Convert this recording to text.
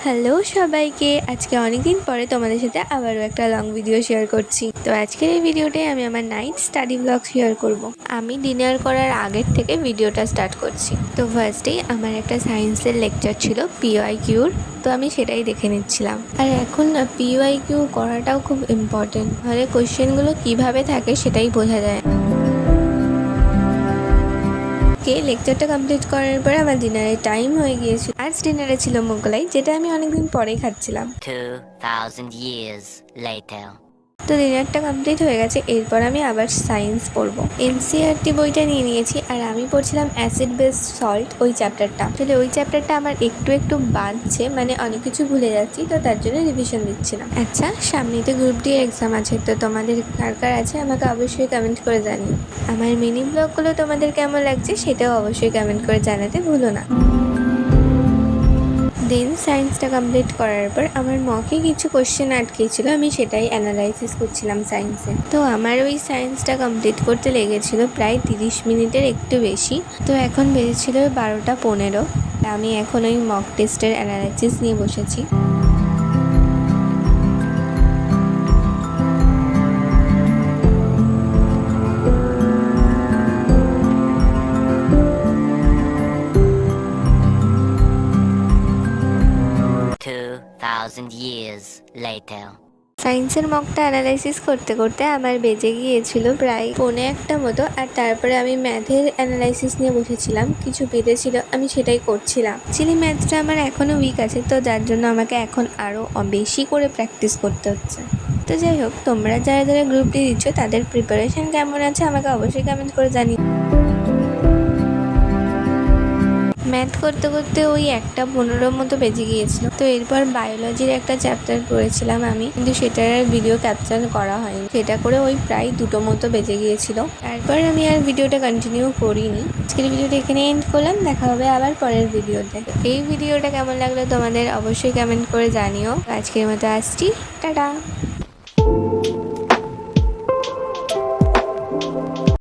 Hello সবাইকে, আজকে অনেকদিন পরে তোমাদের সাথে আবারও একটা লং ভিডিও শেয়ার করছি। তো আজকের এই ভিডিওতে আমি আমার নাইট স্টাডি ব্লগ শেয়ার করব। আমি ডিনার করার আগের থেকে ভিডিওটা স্টার্ট করছি। তো ফার্স্টেই আমার একটা সায়েন্সের লেকচার ছিল PYQ'র, তো আমি সেটাই দেখে নিচ্ছিলাম। আর এখন না PYQ করাটাও খুব ইম্পর্টেন্ট, তাহলে কোয়েশ্চেনগুলো কিভাবে থাকে সেটাই বোঝা যায়। লেকচারটা কমপ্লিট করার পরে আমার ডিনারের টাইম হয়ে গিয়েছিল। আজ ডিনারে ছিল মোগলাই, যেটা আমি অনেকদিন পরেই খাচ্ছিলাম। 2000 years later. তো ডিনারটা কমপ্লিট হয়ে গেছে, এরপর আমি আবার সায়েন্স পড়বো। NCERT বইটা নিয়ে নিয়েছি, আর আমি পড়ছিলাম অ্যাসিড বেস সল্ট, ওই চ্যাপ্টারটা। আসলে ওই চ্যাপ্টারটা আমার একটু একটু বাঁধছে, মানে অনেক কিছু ভুলে যাচ্ছি, তো তার জন্য রিভিশন দিচ্ছিলাম। আচ্ছা, সামনে তো গ্রুপ ডি এক্সাম আছে, তো তোমাদের কার কার আছে আমাকে অবশ্যই কমেন্ট করে জানিও। আমার মিনি ব্লগগুলো তোমাদের কেমন লাগছে সেটাও অবশ্যই কমেন্ট করে জানাতে ভুলো না। দেন সায়েন্সটা কমপ্লিট করার পর আমার মকে কিছু কোশ্চেন আটকেছিল, আমি সেটাই অ্যানালাইসিস করছিলাম সায়েন্সে। তো আমার ওই সায়েন্সটা কমপ্লিট করতে লেগেছিল প্রায় 30 মিনিটের একটু বেশি। তো এখন বেজেছিল 12:15। আমি এখন ওই মক টেস্টের অ্যানালাইসিস নিয়ে বসেছি। 2000 years later. সায়েন্সের মকটা অ্যানালাইসিস করতে করতে আমার বেজে গিয়েছিল প্রায় 1:45 মতো। আর তারপরে আমি ম্যাথের অ্যানালাইসিস নিয়ে বসেছিলাম, কিছু বেঁধেছিল আমি সেটাই করছিলাম। অ্যাকচুয়ালি ম্যাথটা আমার এখনও উইক আছে, তো যার জন্য আমাকে এখন আরও বেশি করে প্র্যাকটিস করতে হচ্ছে। তো যাই হোক, তোমরা যারা যারা গ্রুপ ডি দিচ্ছ তাদের প্রিপারেশন কেমন আছে আমাকে অবশ্যই কমেন্ট করে জানিও। ম্যাথ করতে করতে ওই 1:15 মতো বেজে গিয়েছিল। তো এরপর বায়োলজির একটা চ্যাপ্টার পড়েছিলাম আমি, কিন্তু সেটার আর ভিডিও ক্যাপচার করা হয়নি। সেটা করে ওই প্রায় 2টো মতো বেজে গিয়েছিল। তারপর আমি আর ভিডিওটা কন্টিনিউ করিনি। আজকের ভিডিওটা এখানে এন্ড করলাম, দেখা হবে আবার পরের ভিডিওতে। এই ভিডিওটা কেমন লাগলো তোমাদের অবশ্যই কমেন্ট করে জানিও। আজকের মতো আসছি, টাটা।